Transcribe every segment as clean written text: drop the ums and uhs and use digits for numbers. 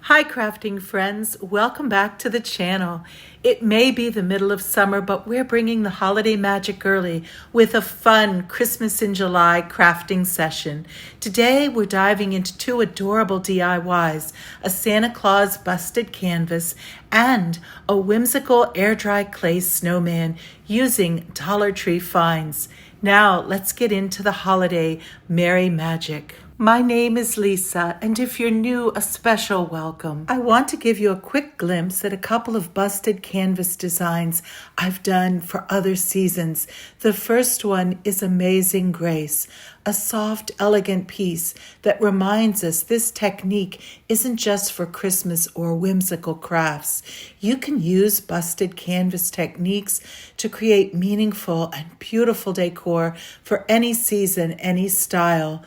Hi crafting friends, welcome back to the channel. It may be the middle of summer, but we're bringing the holiday magic early with a fun Christmas in July crafting session. Today we're diving into two adorable DIYs, a Santa Claus busted canvas and a whimsical air dry clay snowman using Dollar Tree finds. Now let's get into the holiday merry magic. My name is Lisa, and if you're new, a special welcome. I want to give you a quick glimpse at a couple of busted canvas designs I've done for other seasons. The first one is Amazing Grace, a soft, elegant piece that reminds us this technique isn't just for Christmas or whimsical crafts. You can use busted canvas techniques to create meaningful and beautiful decor for any season, any style.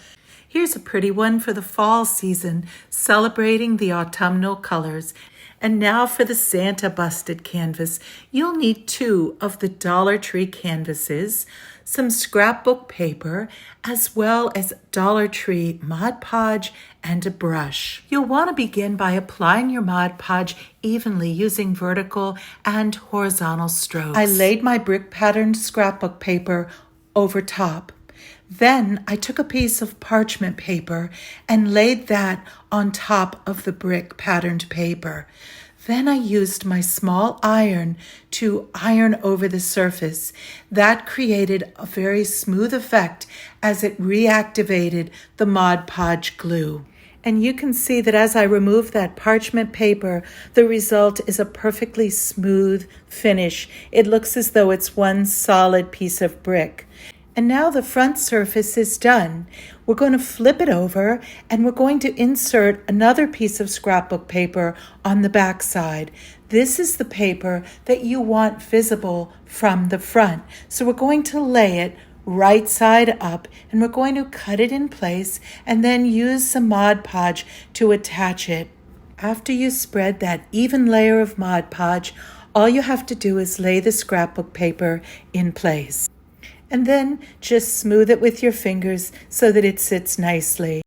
Here's a pretty one for the fall season, celebrating the autumnal colors. And now for the Santa busted canvas. You'll need 2 of the Dollar Tree canvases, some scrapbook paper, as well as Dollar Tree Mod Podge and a brush. You'll want to begin by applying your Mod Podge evenly using vertical and horizontal strokes. I laid my brick patterned scrapbook paper over top. Then I took a piece of parchment paper and laid that on top of the brick patterned paper. Then I used my small iron to iron over the surface. That created a very smooth effect as it reactivated the Mod Podge glue. And you can see that as I remove that parchment paper, the result is a perfectly smooth finish. It looks as though it's one solid piece of brick. And now the front surface is done. We're going to flip it over and we're going to insert another piece of scrapbook paper on the back side. This is the paper that you want visible from the front. So we're going to lay it right side up and we're going to cut it in place and then use some Mod Podge to attach it. After you spread that even layer of Mod Podge, all you have to do is lay the scrapbook paper in place. And then just smooth it with your fingers so that it sits nicely.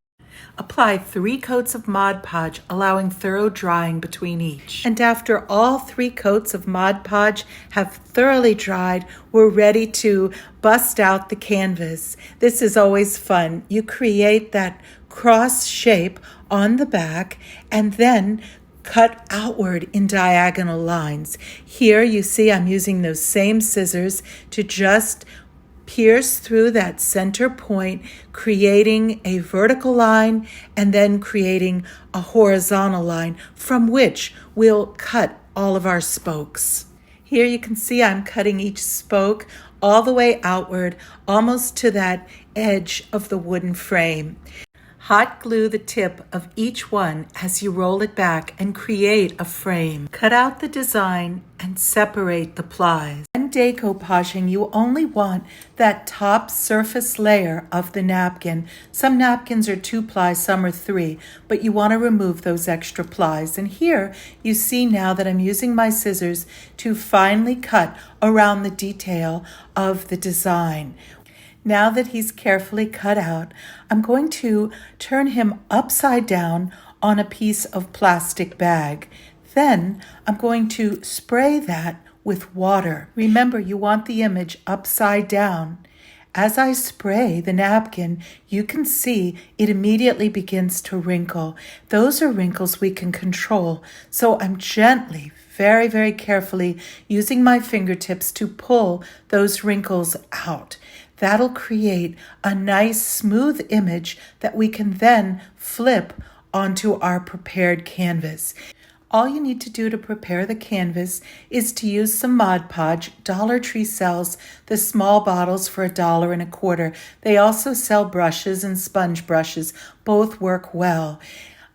Apply 3 coats of Mod Podge, allowing thorough drying between each. And after all 3 coats of Mod Podge have thoroughly dried, we're ready to bust out the canvas. This is always fun. You create that cross shape on the back and then cut outward in diagonal lines. Here you see I'm using those same scissors to just pierce through that center point, creating a vertical line and then creating a horizontal line from which we'll cut all of our spokes. Here you can see I'm cutting each spoke all the way outward, almost to that edge of the wooden frame. Hot glue the tip of each one as you roll it back and create a frame. Cut out the design and separate the plies. When decoupaging, you only want that top surface layer of the napkin. Some napkins are 2 plies, some are 3, but you want to remove those extra plies. And here you see now that I'm using my scissors to finely cut around the detail of the design. Now that he's carefully cut out, I'm going to turn him upside down on a piece of plastic bag. Then I'm going to spray that with water. Remember, you want the image upside down. As I spray the napkin, you can see it immediately begins to wrinkle. Those are wrinkles we can control. So I'm gently, very, very carefully using my fingertips to pull those wrinkles out. That'll create a nice smooth image that we can then flip onto our prepared canvas. All you need to do to prepare the canvas is to use some Mod Podge. Dollar Tree sells the small bottles for $1.25. They also sell brushes and sponge brushes. Both work well.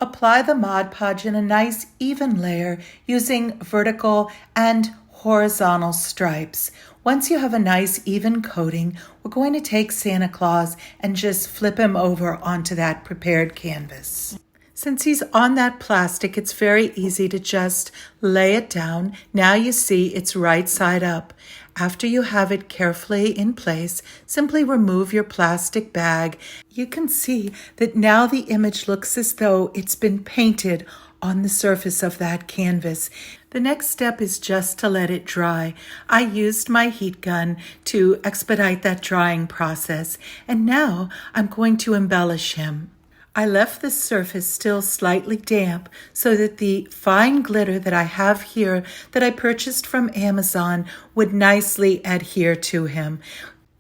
Apply the Mod Podge in a nice even layer using vertical and horizontal stripes. Once you have a nice even coating, we're going to take Santa Claus and just flip him over onto that prepared canvas. Since he's on that plastic, it's very easy to just lay it down. Now you see it's right side up. After you have it carefully in place, simply remove your plastic bag. You can see that now the image looks as though it's been painted on the surface of that canvas. The next step is just to let it dry. I used my heat gun to expedite that drying process, and now I'm going to embellish him. I left the surface still slightly damp so that the fine glitter that I have here that I purchased from Amazon would nicely adhere to him.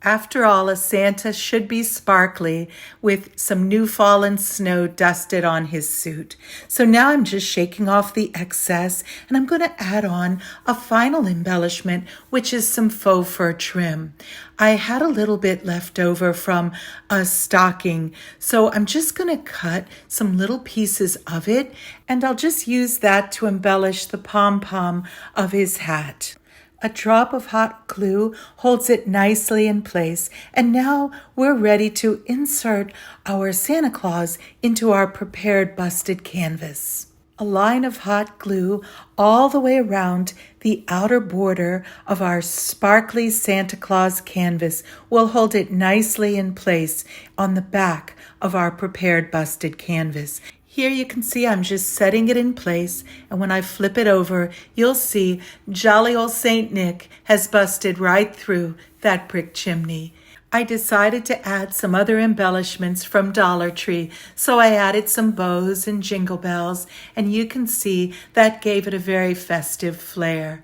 After all, a Santa should be sparkly with some new fallen snow dusted on his suit. So now I'm just shaking off the excess, and I'm going to add on a final embellishment, which is some faux fur trim. I had a little bit left over from a stocking, so I'm just going to cut some little pieces of it, and I'll just use that to embellish the pom-pom of his hat. A drop of hot glue holds it nicely in place, and now we're ready to insert our Santa Claus into our prepared busted canvas. A line of hot glue all the way around the outer border of our sparkly Santa Claus canvas will hold it nicely in place on the back of our prepared busted canvas. Here you can see I'm just setting it in place, and when I flip it over, you'll see jolly old Saint Nick has busted right through that brick chimney. I decided to add some other embellishments from Dollar Tree, so I added some bows and jingle bells, and you can see that gave it a very festive flair.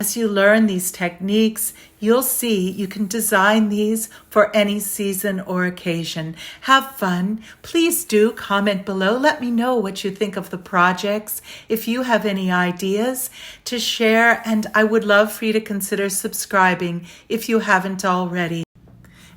As you learn these techniques, you'll see you can design these for any season or occasion. Have fun. Please do comment below. Let me know what you think of the projects. If you have any ideas to share, and I would love for you to consider subscribing if you haven't already.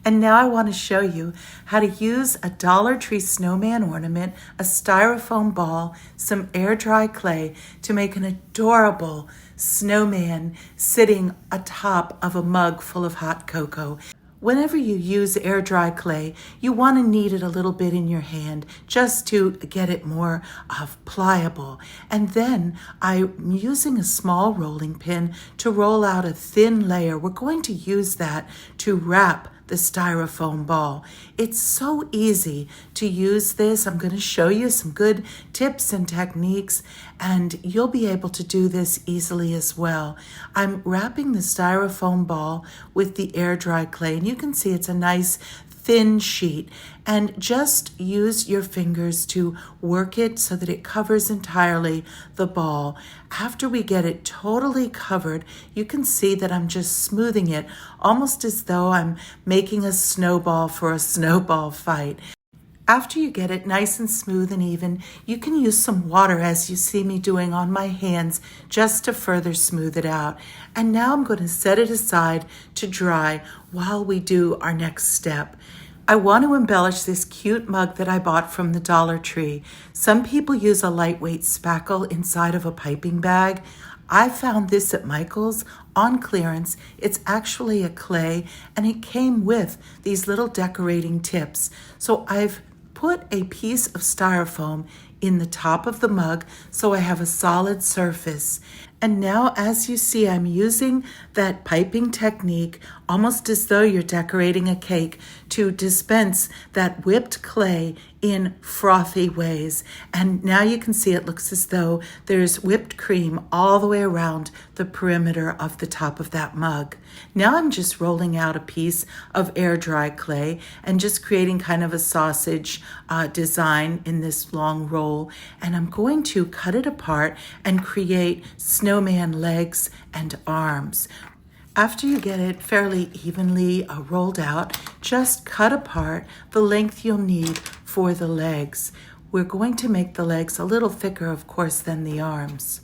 And now I want to show you how to use a Dollar Tree snowman ornament, a styrofoam ball, some air dry clay to make an adorable snowman sitting atop of a mug full of hot cocoa. Whenever you use air dry clay, you want to knead it a little bit in your hand just to get it more pliable. And then I'm using a small rolling pin to roll out a thin layer. We're going to use that to wrap the styrofoam ball. It's so easy to use this. I'm going to show you some good tips and techniques, and you'll be able to do this easily as well. I'm wrapping the styrofoam ball with the air dry clay, and you can see it's a nice thin sheet, and just use your fingers to work it so that it covers entirely the ball. After we get it totally covered, you can see that I'm just smoothing it almost as though I'm making a snowball for a snowball fight. After you get it nice and smooth and even, you can use some water, as you see me doing on my hands, just to further smooth it out. And now I'm going to set it aside to dry while we do our next step. I want to embellish this cute mug that I bought from the Dollar Tree. Some people use a lightweight spackle inside of a piping bag. I found this at Michael's on clearance. It's actually a clay, and it came with these little decorating tips. So I've put a piece of styrofoam in the top of the mug so I have a solid surface. And now, as you see, I'm using that piping technique almost as though you're decorating a cake to dispense that whipped clay in frothy ways. And now you can see it looks as though there's whipped cream all the way around the perimeter of the top of that mug. Now I'm just rolling out a piece of air dry clay and just creating kind of a sausage design in this long roll. And I'm going to cut it apart and create snowman legs and arms. After you get it fairly evenly rolled out, just cut apart the length you'll need for the legs. We're going to make the legs a little thicker, of course, than the arms.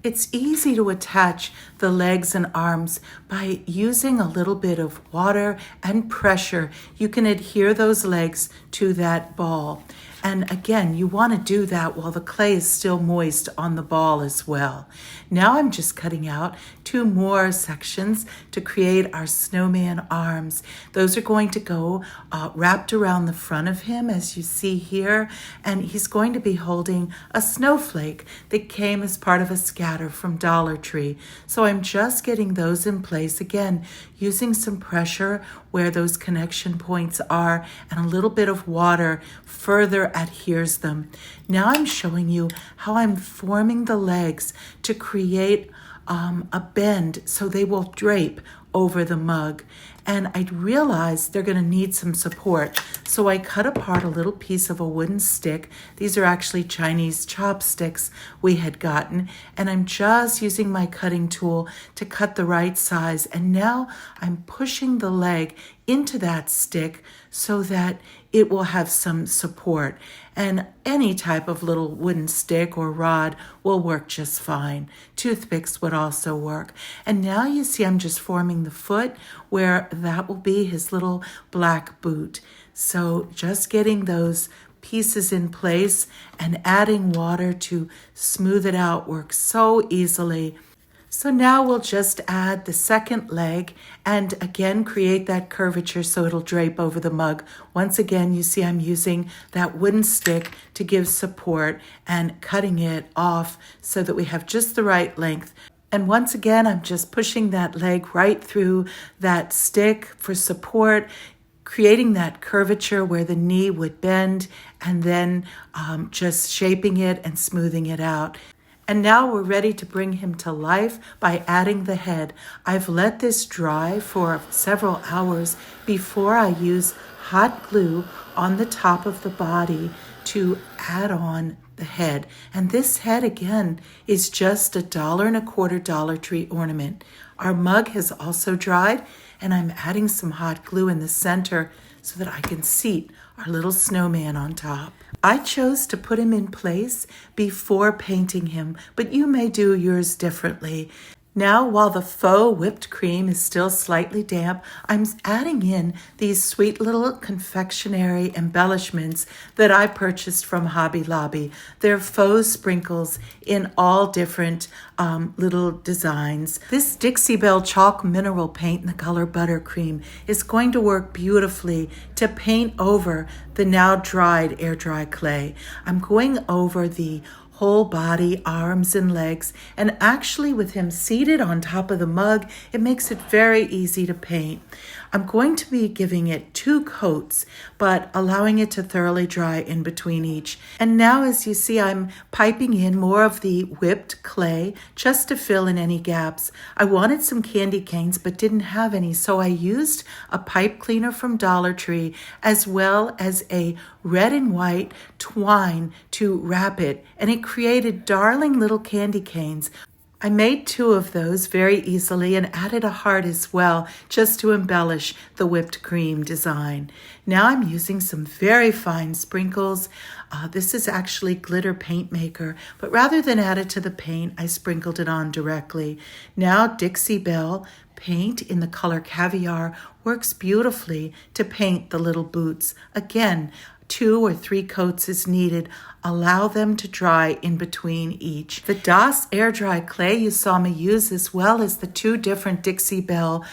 It's easy to attach the legs and arms by using a little bit of water and pressure. You can adhere those legs to that ball. And again, you want to do that while the clay is still moist on the ball as well. Now I'm just cutting out 2 more sections to create our snowman arms. Those are going to go wrapped around the front of him, as you see here, and he's going to be holding a snowflake that came as part of a scatter from Dollar Tree. So I'm just getting those in place, again, using some pressure where those connection points are and a little bit of water further adheres them. Now I'm showing you how I'm forming the legs to create a bend so they will drape over the mug. And I realized they're going to need some support. So I cut apart a little piece of a wooden stick. These are actually Chinese chopsticks we had gotten. And I'm just using my cutting tool to cut the right size. And now I'm pushing the leg into that stick so that it will have some support. And any type of little wooden stick or rod will work just fine. Toothpicks would also work. And now you see I'm just forming the foot where that will be his little black boot. So just getting those pieces in place and adding water to smooth it out works so easily. So now we'll just add the second leg and again create that curvature so it'll drape over the mug. Once again, you see I'm using that wooden stick to give support and cutting it off so that we have just the right length. And once again, I'm just pushing that leg right through that stick for support, creating that curvature where the knee would bend, and then just shaping it and smoothing it out. And now we're ready to bring him to life by adding the head. I've let this dry for several hours before I use hot glue on the top of the body to add on the head. And this head, again, is just $1.25 Dollar Tree ornament. Our mug has also dried, and I'm adding some hot glue in the center so that I can seat our little snowman on top. I chose to put him in place before painting him, but you may do yours differently. Now, while the faux whipped cream is still slightly damp, I'm adding in these sweet little confectionery embellishments that I purchased from Hobby Lobby. They're faux sprinkles in all different little designs. This Dixie Belle chalk mineral paint in the color Buttercream is going to work beautifully to paint over the now dried air dry clay. I'm going over the whole body, arms and legs, and actually with him seated on top of the mug, it makes it very easy to paint. I'm going to be giving it 2 coats, but allowing it to thoroughly dry in between each. And now, as you see, I'm piping in more of the whipped clay just to fill in any gaps. I wanted some candy canes, but didn't have any, so I used a pipe cleaner from Dollar Tree, as well as a red and white twine to wrap it, and it created darling little candy canes. I made 2 of those very easily and added a heart as well, just to embellish the whipped cream design. Now I'm using some very fine sprinkles. This is actually glitter paint maker, but rather than add it to the paint, I sprinkled it on directly. Now Dixie Belle paint in the color Caviar works beautifully to paint the little boots. Again, 2 or 3 coats is needed. Allow them to dry in between each. The DOS air dry clay you saw me use, as well as the 2 different Dixie Belle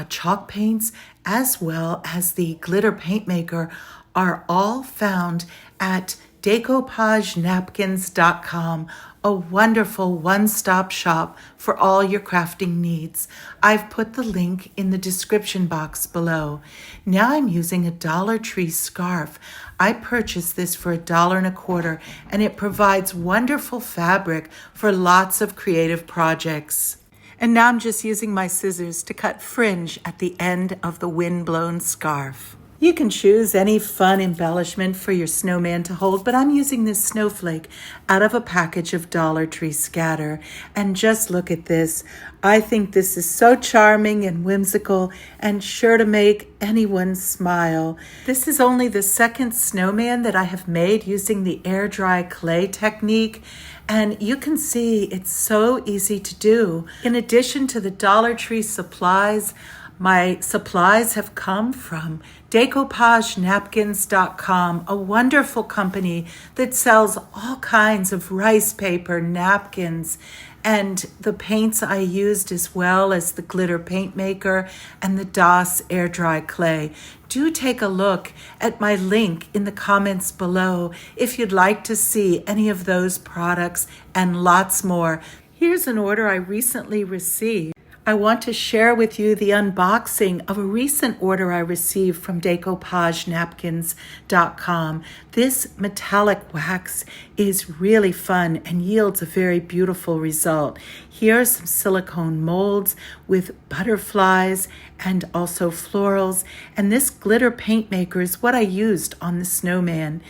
chalk paints, as well as the glitter paint maker, are all found at decoupagenapkins.com, a wonderful one-stop shop for all your crafting needs. I've put the link in the description box below. Now I'm using a Dollar Tree scarf. I purchased this for $1.25, and it provides wonderful fabric for lots of creative projects. And now I'm just using my scissors to cut fringe at the end of the wind-blown scarf. You can choose any fun embellishment for your snowman to hold, but I'm using this snowflake out of a package of Dollar Tree scatter. And just look at this. I think this is so charming and whimsical and sure to make anyone smile. This is only the second snowman that I have made using the air dry clay technique. And you can see it's so easy to do. In addition to the Dollar Tree supplies, my supplies have come from decoupagenapkins.com, a wonderful company that sells all kinds of rice paper, napkins, and the paints I used, as well as the glitter paint maker and the DOS air dry clay. Do take a look at my link in the comments below if you'd like to see any of those products and lots more. Here's an order I recently received. I want to share with you the unboxing of a recent order I received from DecoupageNapkins.com. This metallic wax is really fun and yields a very beautiful result. Here are some silicone molds with butterflies and also florals, and this glitter paint maker is what I used on the snowman.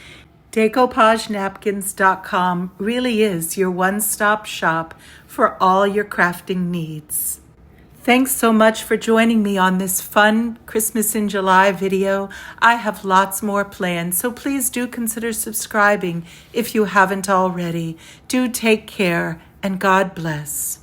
DecoupageNapkins.com really is your one-stop shop for all your crafting needs. Thanks so much for joining me on this fun Christmas in July video. I have lots more planned, so please do consider subscribing if you haven't already. Do take care, and God bless.